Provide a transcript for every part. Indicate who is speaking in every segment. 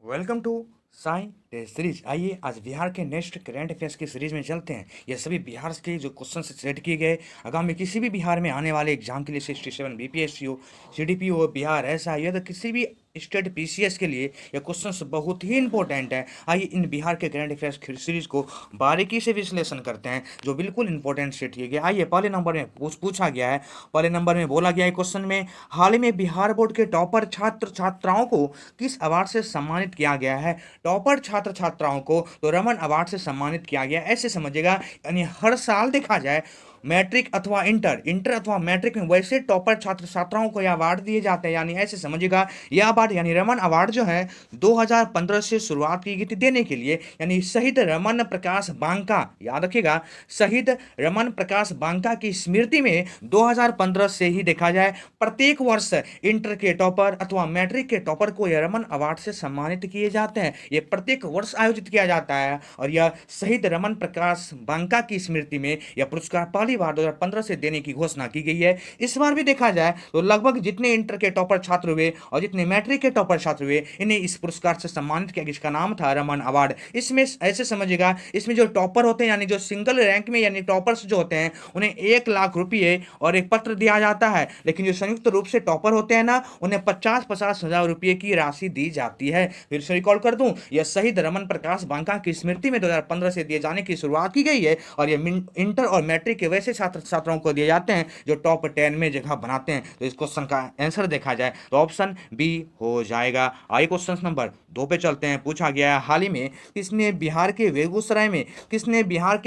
Speaker 1: Welcome to Sai test series. आइए आज बिहार के नेक्स्ट करंट अफेयर्स की सीरीज में चलते हैं। ये सभी बिहार के जो क्वेश्चन सेट किए गए आगामी किसी भी बिहार में आने वाले एग्जाम के लिए 67 बीपीएससी हो, सीडीपी हो, बिहार ऐसा या तो किसी भी स्टेट पीसीएस के लिए ये क्वेश्चंस बहुत ही इंपॉर्टेंट है। आइए इन बिहार के करंट अफेयर्स की सीरीज को बारीकी से विश्लेषण करते हैं जो बिल्कुल इंपॉर्टेंट सेट किए गए। आइए पहले नंबर में पूछा गया है, पहले नंबर में बोला गया है क्वेश्चन में, हाल ही में बिहार बोर्ड के टॉपर छात्र छात्राओं को किस अवार्ड से सम्मानित किया गया है। टॉपर छात्र छात्राओं को तो रमन अवार्ड से सम्मानित किया गया, ऐसे समझिएगा। यानी हर साल देखा जाए मैट्रिक अथवा इंटर इंटर अथवा मैट्रिक में वैसे टॉपर छात्र छात्राओं को यह अवार्ड दिए जाते हैं। यानी ऐसे समझिएगा यह अवार्ड यानी रमन अवार्ड जो है 2015 से शुरुआत की गई थी देने के लिए। यानी शहीद रमन प्रकाश बांका, याद रखिएगा, शहीद रमन प्रकाश बांका की स्मृति में 2015 से ही देखा जाए प्रत्येक वर्ष इंटर के टॉपर अथवा मैट्रिक के टॉपर को यह रमन अवार्ड से सम्मानित किए जाते हैं। यह प्रत्येक वर्ष आयोजित किया जाता है और यह शहीद रमन प्रकाश बांका की स्मृति में यह पुरस्कार पहली बार 2015 से देने की घोषणा की गई है। इस बार भी देखा जाए तो लगभग जितने इंटर के टॉपर छात्र हुए और जितने मैट्रिक के टॉपर छात्र हुए इन्हें इस पुरस्कार से सम्मानित किया, जिसका नाम था रमन अवार्ड। इसमें ऐसे समझिएगा, इसमें जो टॉपर होते हैं यानी जो सिंगल रैंक में यानी टॉपर्स जो होते हैं उन्हें 1 लाख रुपये और एक पत्र दिया जाता है। लेकिन जो संयुक्त रूप से टॉपर होते हैं ना, उन्हें 50-50 हजार रुपये की राशि दी जाती है। फिर से रिकॉल कर दूं, यह शहीद रमन प्रकाश बांका की स्मृति में 2015 से दिए जाने की शुरुआत की गई है और यह इंटर और मैट्रिक के वैसे छात्र छात्राओं को दिए जाते हैं जो टॉप 10 में जगह बनाते हैं। तो इस क्वेश्चन का आंसर देखा जाए तो ऑप्शन बी हो जाएगा। आइए क्वेश्चन नंबर 2 पे चलते हैं। पूछा गया है, हाल ही में किसने बिहार के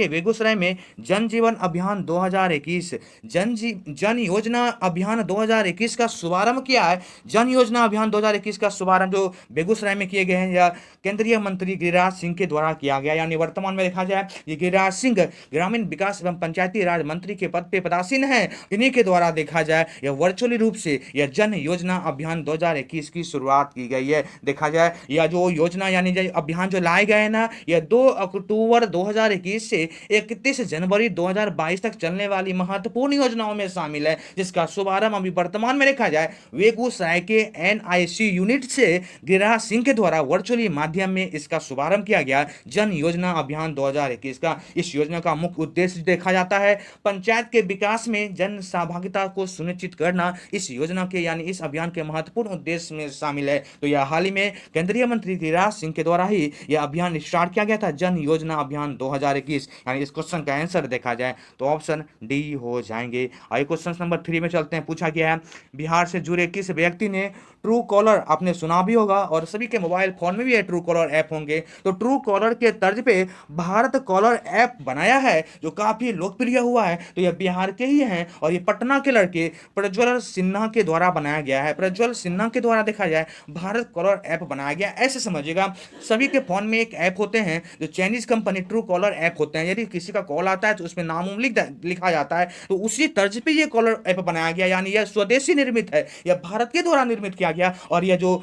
Speaker 1: बेगूसराय में जन जीवन अभियान 2021 जन योजना अभियान 2021 का शुभारंभ किया है। जन योजना अभियान 2021 का शुभारंभ जो बेगूसराय में किए गए हैं या केंद्रीय मंत्री गिरिराज सिंह के द्वारा किया गया। यानी वर्तमान में देखा जाए ये गिरिराज सिंह ग्रामीण विकास एवं पंचायती राज मंत्री के पद पे पदासीन है। इन्हीं के द्वारा देखा जाए यह वर्चुअली रूप से यह जन योजना अभियान 2021 की शुरुआत की गई है। देखा जाए यह जो योजना यानी जो अभियान जो लाए गए ना, यह 2 अक्टूबर 2021 से 31 जनवरी 2022 तक चलने वाली महत्वपूर्ण योजनाओं में शामिल है, जिसका शुभारंभ अभी वर्तमान में देखा जाए बेगूसराय के एनआईसी यूनिट से गिरिराज सिंह के द्वारा वर्चुअली माध्यम में इसका शुभारंभ किया गया। जन योजना अभियान 2021 का इस योजना का मुख्य उद्देश्य देखा जाता है पंचायत के विकास में जन सहभागिता को सुनिश्चित करना। इस योजना के यानी इस अभियान के महत्वपूर्ण उद्देश्य में शामिल है। तो यह हाल ही में केंद्रीय मंत्री गिरिराज सिंह के द्वारा ही यह अभियान स्टार्ट किया गया था, जन योजना अभियान 2021। यानी इस क्वेश्चन का आंसर देखा जाए तो ऑप्शन डी हो जाएंगे। आइए क्वेश्चन नंबर 3 में चलते हैं। पूछा गया है, बिहार से जुड़े किस व्यक्ति ने ट्रू कॉलर, आपने सुना भी होगा और सभी के मोबाइल फोन में भी ट्रू कॉलर ऐप होंगे, तो ट्रू कॉलर के तर्ज पे भारत कॉलर ऐप बनाया है जो काफी लोकप्रिय हुआ है। तो यह बिहार के ही हैं और ये पटना के लड़के प्रज्वल सिन्हा के द्वारा बनाया गया है। प्रज्वल सिन्हा के द्वारा देखा जाए भारत कॉलर ऐप बनाया गया। ऐसे समझिएगा सभी के फोन में एक ऐप होते हैं जो Chinese company true collar app होते हैं। यदि किसी का कॉल आता है तो उसमें नाम लिखा जाता है, तो उसी तर्ज पे ये कॉलर ऐप बनाया गया। यानी यह स्वदेशी निर्मित है, यह भारत के द्वारा निर्मित किया गया और यह जो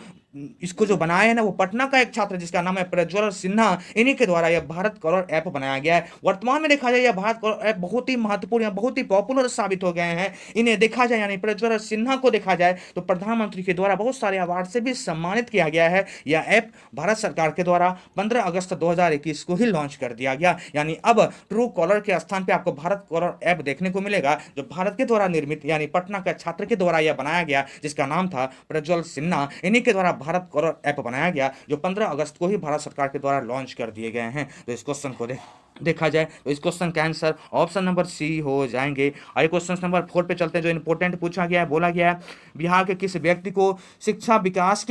Speaker 1: इसको जो बनाया है ना वो पटना का एक छात्र जिसका नाम है प्रज्वल सिन्हा, इन्हीं के द्वारा यह भारत कॉलर ऐप बनाया गया है। वर्तमान में देखा जाए यह भारत कॉलर ऐप बहुत ही महत्वपूर्ण या बहुत ही पॉपुलर साबित हो गए हैं। इन्हें देखा जाए यानी प्रज्वल सिन्हा को देखा जाए तो प्रधानमंत्री के द्वारा बहुत सारे अवार्ड से भी सम्मानित किया गया है। यह ऐप भारत सरकार के द्वारा 15 अगस्त 2021 को ही लॉन्च कर दिया गया। यानी अब ट्रू कॉलर के स्थान पर आपको भारत कॉलर ऐप देखने को मिलेगा जो भारत के द्वारा निर्मित यानी पटना के छात्र के द्वारा यह बनाया गया, जिसका नाम था प्रज्वल सिन्हा। इन्हीं के द्वारा भारत कॉलर ऐप बनाया गया जो 15 अगस्त को ही भारत सरकार के द्वारा लॉन्च कर दिए गए हैं। तो इस क्वेश्चन को देखा जाए तो इस क्वेश्चन का आंसर ऑप्शन नंबर सी हो जाएंगे। आइए क्वेश्चन नंबर 4 पे चलते हैं जो इंपॉर्टेंट पूछा गया है। बोला गया है, बिहार के किस व्यक्ति को शिक्षा विकास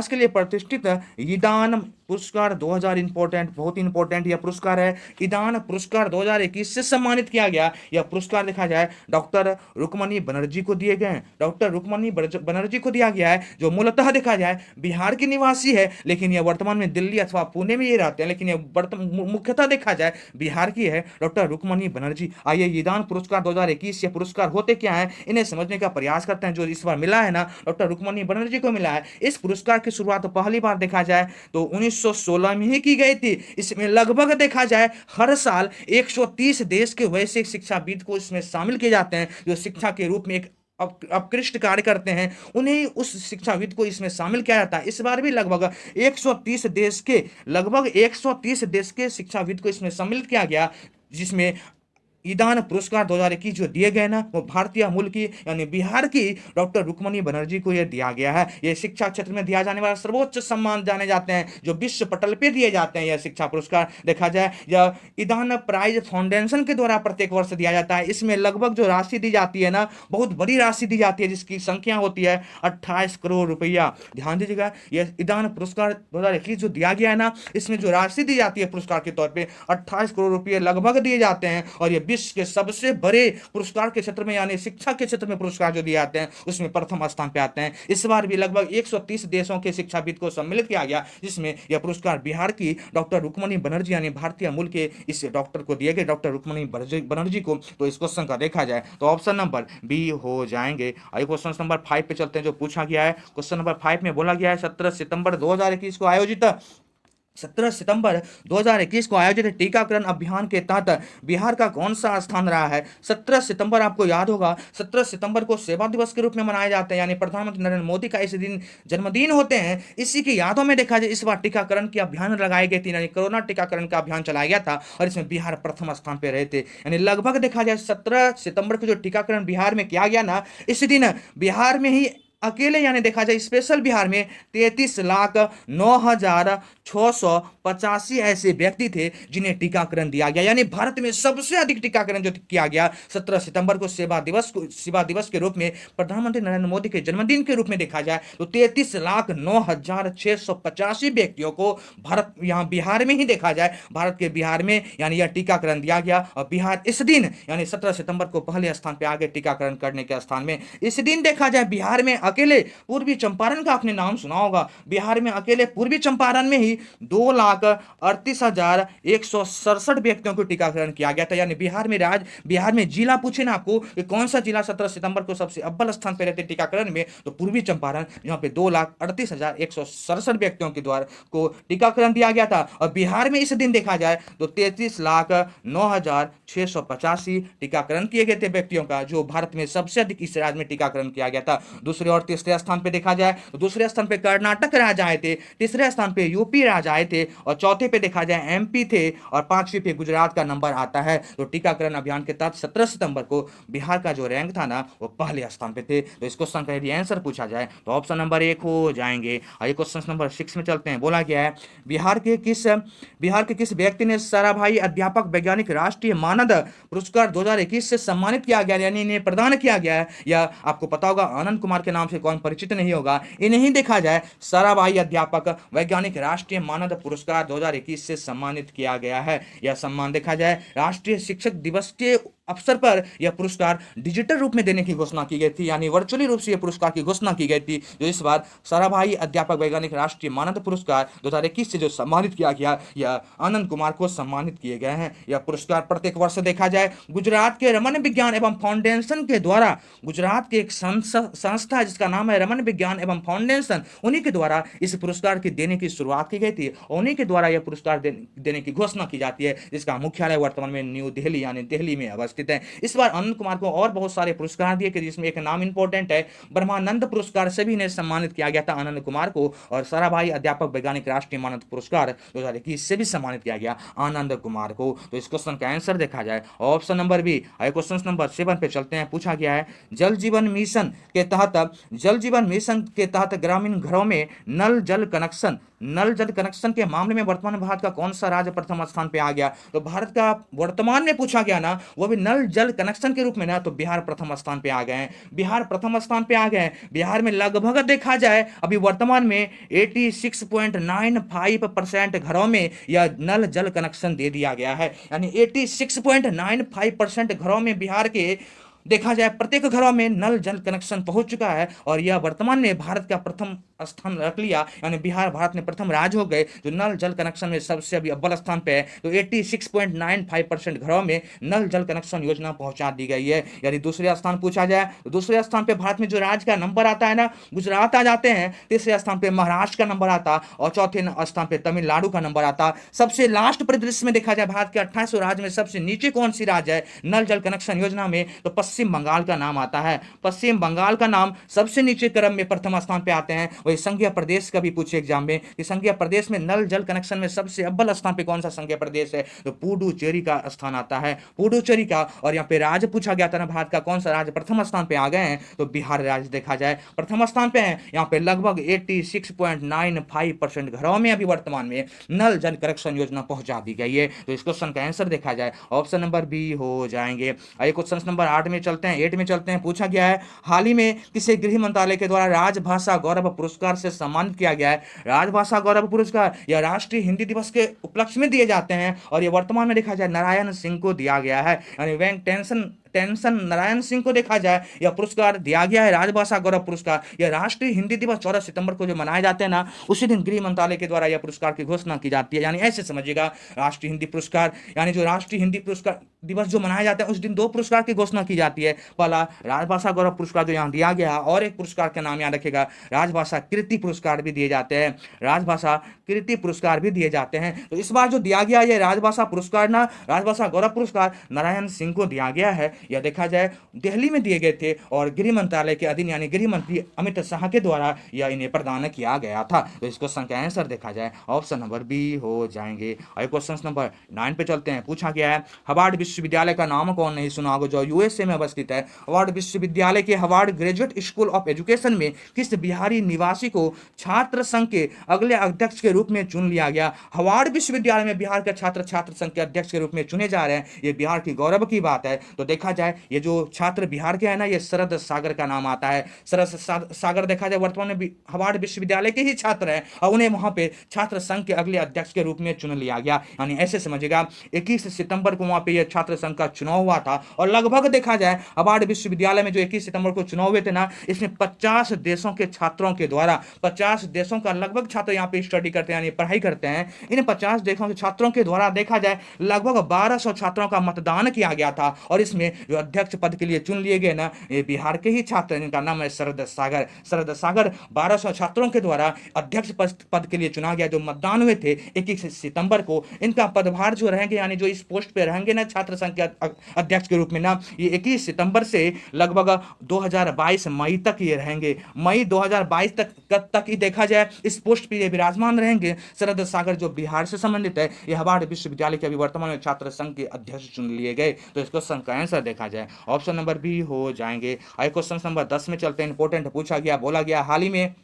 Speaker 1: के लिए प्रतिष्ठित ईदान पुरस्कार 2000 इंपॉर्टेंट, बहुत इंपॉर्टेंट यह पुरस्कार है, ईदान पुरस्कार 2021 से सम्मानित किया गया। यह पुरस्कार देखा जाए डॉक्टर रुक्मणी बनर्जी को दिए गए हैं। डॉक्टर रुक्मणी बनर्जी को दिया गया है जो मूलतः देखा जाए बिहार के निवासी है, लेकिन यह वर्तमान में दिल्ली अथवा पुणे में ये रहते हैं, लेकिन यह मुख्यतः देखा जाए बिहार की है डॉक्टर रुक्मणी बनर्जी। आइए ईदान पुरस्कार 2021 ये पुरस्कार होते क्या है इन्हें समझने का प्रयास करते हैं। जो इस बार मिला है ना डॉक्टर रुक्मणी बनर्जी को मिला है, इस पुरस्कार की शुरुआत पहली बार देखा जाए तो 1916 में ही की गई थी। इसमें लगभग देखा जाए हर साल 130 देश के वैसे शिक्षाविद को इसमें शामिल किए जाते हैं जो शिक्षा के रूप में एक उत्कृष्ट कार्य करते हैं, उन्हें उस शिक्षाविद को इसमें शामिल किया जाता है। इस बार भी लगभग 130 देश के शिक्षाविद को इसमें सम्मिलित किया गया, जिसमें ईदान पुरस्कार 2021 जो दिए गए ना, वो भारतीय मूल की यानी बिहार की डॉक्टर रुक्मणी बनर्जी को यह दिया गया है। यह शिक्षा क्षेत्र में दिया जाने वाला सर्वोच्च सम्मान जाने जाते हैं, जो विश्व पटल पे दिए जाते हैं। यह शिक्षा पुरस्कार देखा जाए, यह ईदान प्राइज फाउंडेशन के द्वारा प्रत्येक वर्ष दिया जाता है। इसमें लगभग जो राशि दी जाती है ना, बहुत बड़ी राशि दी जाती है, जिसकी संख्या होती है 28 करोड़ रुपया। ध्यान दीजिएगा, यह ईदान पुरस्कार 2021 जो दिया गया है ना, इसमें जो राशि दी जाती है पुरस्कार के तौर पर 28 करोड़ रुपये लगभग दिए जाते हैं। और यह विश्व के सबसे बड़े पुरस्कार के क्षेत्र में यानी शिक्षा के क्षेत्र में पुरस्कार जो दिए जाते हैं, उसमें प्रथम स्थान पे आते हैं। इस बार भी लगभग 130 देशों के शिक्षाविद को सम्मिलित किया गया, जिसमें यह पुरस्कार बिहार की डॉक्टर रुक्मणी बनर्जी यानी भारतीय मूल के इस डॉक्टर को दिए गए, डॉक्टर रुक्मणी बनर्जी को। तो इस क्वेश्चन का देखा जाए तो ऑप्शन नंबर बी हो जाएंगे। आइए क्वेश्चन नंबर 5 पे चलते हैं, जो पूछा गया है। क्वेश्चन नंबर 5 में बोला गया है 17 सितंबर 2021 को आयोजित 17 सितंबर 2021 को आयोजित टीकाकरण अभियान के तहत बिहार का कौन सा स्थान रहा है। 17 सितंबर आपको याद होगा, 17 सितंबर को सेवा दिवस के रूप में मनाए जाते हैं, यानी प्रधानमंत्री नरेंद्र मोदी का इस दिन जन्मदिन होते हैं। इसी की यादों में देखा जाए इस बार टीकाकरण की अभियान लगाई गई थी, यानी कोरोना टीकाकरण का अभियान चलाया गया था, और इसमें बिहार प्रथम स्थान पर रहे थे। यानी लगभग देखा जाए 17 सितंबर को जो टीकाकरण बिहार में किया गया ना, इस दिन बिहार में ही अकेले यानी देखा जाए स्पेशल बिहार में 33,09,685 ऐसे व्यक्ति थे जिन्हें टीकाकरण दिया गया। यानी भारत में सबसे अधिक टीकाकरण जो किया गया 17 सितंबर को सेवा दिवस के रूप में प्रधानमंत्री नरेंद्र मोदी के जन्मदिन के रूप में देखा जाए तो 33,09,685 व्यक्तियों को भारत यहाँ बिहार में ही देखा जाए, भारत के बिहार में यानी यह टीकाकरण दिया गया। और बिहार इस दिन यानी 17 सितंबर को पहले स्थान पर आगे टीकाकरण करने के स्थान में। इस दिन देखा जाए बिहार में अकेले पूर्वी चंपारण का आपने नाम सुना होगा, बिहार में अकेले पूर्वी चंपारण में ही 2,38,167 व्यक्तियों को टीकाकरण किया गया था। यानी बिहार में जिला पूछे ना आपको कि कौन सा जिला 17 सितंबर को सबसे अव्वल स्थान पर रहते टीकाकरण में, तो पूर्वी चंपारण, जहां पे 2,38,167 व्यक्तियों के द्वारा को टीकाकरण दिया गया था। और बिहार में इस दिन देखा जाए तो 33,09,685 टीकाकरण किए गए थे व्यक्तियों का, जो भारत में सबसे अधिक इस राज्य में टीकाकरण किया गया था। दूसरे और तीसरे स्थान पे देखा जाए तो दूसरे स्थान पे कर्नाटक राज्य आए थे, तीसरे स्थान पे यूपी राज्य आए थे, और चौथे पे देखा जाए एमपी थे, और पांचवी पे गुजरात का नंबर आता है। तो टीकाकरण अभियान के तहत 17 सितंबर को बिहार का जो रैंक था ना, वो पहले स्थान पे थे। तो इस क्वेश्चन का यदि आंसर पूछा जाए तो ऑप्शन नंबर 1 हो जाएंगे। आइए क्वेश्चन नंबर 6 में चलते हैं। बोला गया है बिहार के किस व्यक्ति ने साराभाई अध्यापक वैज्ञानिक राष्ट्रीय मानद पुरस्कार 2021 से सम्मानित किया गया, यानी इन्हें प्रदान किया गया है। या आपको पता होगा आनंद कुमार के नाम से कौन परिचित नहीं होगा। इन्हें देखा जाए साराभाई अध्यापक वैज्ञानिक राष्ट्रीय मानद पुरस्कार 2021 से सम्मानित किया गया है। यह सम्मान देखा जाए राष्ट्रीय शिक्षक दिवस के अवसर पर यह पुरस्कार डिजिटल रूप में देने की घोषणा की गई थी, यानी वर्चुअली रूप से यह पुरस्कार की घोषणा की गई थी। जो इस बार साराभाई अध्यापक वैज्ञानिक राष्ट्रीय मानद पुरस्कार 2021 से जो सम्मानित किया गया, यह आनंद कुमार को सम्मानित किए गए हैं। यह पुरस्कार प्रत्येक वर्ष देखा जाए गुजरात के रमन विज्ञान एवं फाउंडेशन के द्वारा, गुजरात की एक संस्था जिसका नाम है रमन विज्ञान एवं फाउंडेशन, उन्हीं के द्वारा इस पुरस्कार की देने की शुरुआत की गई थी, और उन्हीं के द्वारा यह पुरस्कार देने की घोषणा की जाती है, जिसका मुख्यालय वर्तमान में न्यू दिल्ली यानी दिल्ली में अवस्थित है। इस बार आनंद कुमार को और बहुत सारे पुरस्कार दिए गए, जिसमें एक नाम इंपॉर्टेंट है, ब्रह्मानंद पुरस्कार से भी इन्हें सम्मानित किया गया था आनंद कुमार को, और साराभाई अध्यापक वैज्ञानिक राष्ट्रीय मानद पुरस्कार 2021 से भी सम्मानित किया गया आनंद कुमार को। तो इस क्वेश्चन का आंसर देखा जाए option number B. Question number 7 पे चलते हैं। पूछा गया है जल जीवन मिशन के तहत ग्रामीण घरों में नल जल कनेक्शन के मामले में वर्तमान भारत का कौन सा राज्य प्रथम स्थान पे आ गया। तो भारत का वर्तमान में पूछा गया ना, वो भी नल जल कनेक्शन के रूप में ना, तो बिहार प्रथम स्थान पे आ गए हैं। बिहार में लगभग देखा जाए अभी वर्तमान में 86.95% घरों में यह नल जल कनेक्शन दे दिया गया है, यानी 86.95% घरों में बिहार के देखा जाए प्रत्येक घरों में नल जल कनेक्शन पहुंच चुका है, और यह वर्तमान में भारत का प्रथम स्थान रख लिया, यानी बिहार भारत में प्रथम राज्य हो गए जो नल जल कनेक्शन में सबसे अभी अव्वल स्थान पे है। तो 86.95% घरों में नल जल कनेक्शन योजना पहुंचा दी गई है। यदि दूसरे स्थान पूछा जाए तो दूसरे स्थान पे भारत में जो राज्य का नंबर आता है ना, गुजरात आ जाते हैं। तीसरे स्थान पे महाराष्ट्र का नंबर आता और चौथे स्थान पे तमिलनाडु का नंबर आता। सबसे लास्ट परिदृश्य में देखा जाए भारत के 28 राज्य में सबसे नीचे कौन सी राज्य है नल जल कनेक्शन योजना में, तो पश्चिम बंगाल का नाम आता है। पश्चिम बंगाल का नाम सबसे नीचे क्रम में प्रथम स्थान पे आते हैं। वही संघीय प्रदेश का भी पूछे एग्जाम में कि संघीय प्रदेश में नल जल कनेक्शन में सबसे अव्वल स्थान पे कौन सा संघीय प्रदेश है, तो पुडुचेरी का स्थान आता है, पुडुचेरी का। और यहाँ पे राज्य पूछा गया था ना, भारत का कौन सा राज्य प्रथम स्थान पे आ गए हैं, तो बिहार राज्य देखा जाए प्रथम स्थान पे है। यहाँ पे लगभग 86.95% घरों में अभी वर्तमान में नल जल कनेक्शन योजना पहुंचा दी गई है। तो इस क्वेश्चन का आंसर देखा जाए ऑप्शन नंबर बी हो जाएंगे। आइए क्वेश्चन नंबर 8 में चलते हैं, 8 में चलते हैं। पूछा गया है हाल ही में किसे गृह मंत्रालय के द्वारा राजभाषा गौरव पुरस्कार से सम्मानित किया गया है। राजभाषा गौरव पुरस्कार या राष्ट्रीय हिंदी दिवस के उपलक्ष्य में दिए जाते हैं और ये वर्तमान में देखा जाए नारायण सिंह को दिया गया है, यानी वेंकटेशन टेंशन नारायण सिंह को देखा जाए यह पुरस्कार दिया गया है राजभाषा गौरव पुरस्कार। यह राष्ट्रीय हिंदी दिवस 14 सितंबर को जो मनाए जाते हैं ना, उसी दिन गृह मंत्रालय के द्वारा यह पुरस्कार की घोषणा की जाती है। यानी ऐसे समझिएगा राष्ट्रीय हिंदी पुरस्कार, यानी जो राष्ट्रीय हिंदी पुरस्कार दिवस जो मनाया जाता है उस दिन दो पुरस्कार की घोषणा की जाती है। पहला राजभाषा गौरव पुरस्कार जो यहाँ दिया गया है, और एक पुरस्कार का नाम याद रखेगा राजभाषा कीर्ति पुरस्कार भी दिए जाते हैं, राजभाषा कीर्ति पुरस्कार भी दिए जाते हैं। तो इस बार जो दिया गया ये राजभाषा पुरस्कार ना, राजभाषा गौरव पुरस्कार नारायण सिंह को दिया गया है। यह देखा जाए दिल्ली में दिए गए थे और गृह मंत्रालय के अधीन यानी गृह मंत्री अमित शाह के द्वारा यह इन्हें प्रदान किया गया था। तो इस क्वेश्चन का आंसर देखा जाए ऑप्शन नंबर बी हो जाएंगे। और क्वेश्चन नंबर 9 पे चलते हैं। पूछा गया है हार्वर्ड विश्वविद्यालय का नाम कौन नहीं सुना होगा, जो यूएसए में अवस्थित है। हार्वर्ड विश्वविद्यालय के Harvard graduate school of education में किस बिहारी निवासी को छात्र संघ के अगले अध्यक्ष के रूप में चुन लिया गया। हार्वर्ड विश्वविद्यालय में बिहार के छात्र संघ के अध्यक्ष के रूप में चुने जा रहे हैं, ये बिहार की गौरव की बात है। तो देखा जाए ये जो छात्र बिहार के है ना, ये शरद सागर का नाम आता है। शरद सागर देखा जाए वर्तमान में हार्वर्ड विश्वविद्यालय के ही छात्र हैं और उन्हें वहां पे छात्र संघ के अगले अध्यक्ष के रूप में चुन लिया गया। यानी ऐसे समझिएगा 21 सितंबर को वहां पे ये छात्र संघ का चुनाव हुआ था और लगभग देखा जाए हार्वर्ड विश्वविद्यालय में जो 21 सितंबर को चुनाव हुए थे ना, इसमें 50 देशों के छात्रों के द्वारा 50 देशों का लगभग छात्र यहाँ पे स्टडी करते हैं यानी पढ़ाई करते हैं। इन 50 देशों के छात्रों के द्वारा देखा जाए लगभग 1200 छात्रों का मतदान किया गया था और इसमें जो अध्यक्ष पद के लिए चुन लिए गए ना, ये बिहार के ही छात्र हैं जिनका नाम है शरद सागर। शरद सागर 1200 छात्रों के द्वारा अध्यक्ष पद के लिए चुना गया जो मतदान हुए थे 21 सितंबर को। इनका पदभार जो रहेंगे यानी जो इस पोस्ट पे रहेंगे ना छात्र संघ के अध्यक्ष के रूप में ना, ये 21 सितंबर से लगभग 2022 मई तक ये रहेंगे। मई 2022 तक ही देखा जाए इस पोस्ट पे ये विराजमान रहेंगे। शरद सागर जो बिहार से संबंधित है, ये हार्वर्ड विश्वविद्यालय के अभी वर्तमान में छात्र संघ के अध्यक्ष चुन लिए गए। तो इस क्वेश्चन का आंसर देखा जाए ऑप्शन नंबर बी हो जाएंगे। आइए क्वेश्चन नंबर 10 में चलते हैं। इंपॉर्टेंट पूछा गया, बोला गया हाल ही में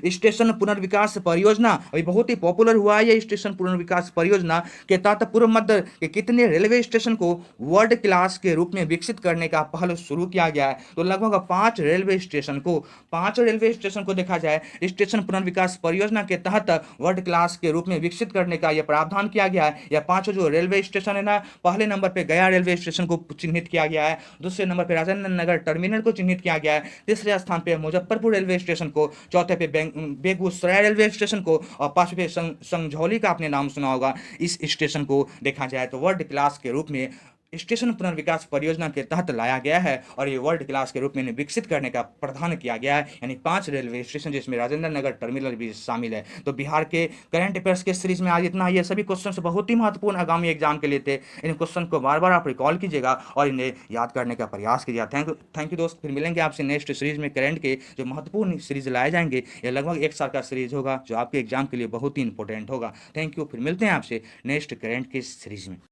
Speaker 1: स्टेशन पुनर्विकास परियोजना अभी बहुत ही पॉपुलर हुआ है। ये स्टेशन पुनर्विकास परियोजना के तहत पूर्व मध्य के कितने रेलवे स्टेशन को वर्ल्ड क्लास के रूप में विकसित करने का पहल शुरू किया गया है। तो लगभग 5 रेलवे स्टेशन को देखा जाए स्टेशन पुनर्विकास परियोजना के तहत वर्ल्ड क्लास के रूप में विकसित करने का यह प्रावधान किया गया है। यह 5 जो रेलवे स्टेशन है ना, पहले नंबर पे गया रेलवे स्टेशन को चिन्हित किया गया है, दूसरे नंबर पे राजेंद्र नगर टर्मिनल को चिन्हित किया गया है, तीसरे स्थान पे मुजफ्फरपुर रेलवे स्टेशन को, चौथे पे बेगूसराय रेलवे स्टेशन को और पांचवें संझौली का आपने नाम सुना होगा। इस स्टेशन को देखा जाए तो वर्ल्ड क्लास के रूप में स्टेशन पुनर्विकास परियोजना के तहत लाया गया है और ये वर्ल्ड क्लास के रूप में विकसित करने का प्रावधान किया गया है। यानी 5 रेलवे स्टेशन जिसमें राजेंद्र नगर टर्मिनल भी शामिल है। तो बिहार के करंट अफेयर्स के सीरीज में आज इतना। ये सभी क्वेश्चन बहुत ही महत्वपूर्ण आगामी एग्जाम के लिए थे। इन क्वेश्चन को बार बार आप रिकॉल कीजिएगा और इन्हें याद करने का प्रयास कीजिएगा। थैंक यू दोस्त। फिर मिलेंगे आपसे नेक्स्ट सीरीज में। करंट के जो महत्वपूर्ण सीरीज लाए जाएंगे, ये लगभग 1 साल का सीरीज होगा जो आपके एग्जाम के लिए बहुत ही इंपॉर्टेंट होगा। Thank you. फिर मिलते हैं आपसे नेक्स्ट करंट के सीरीज में।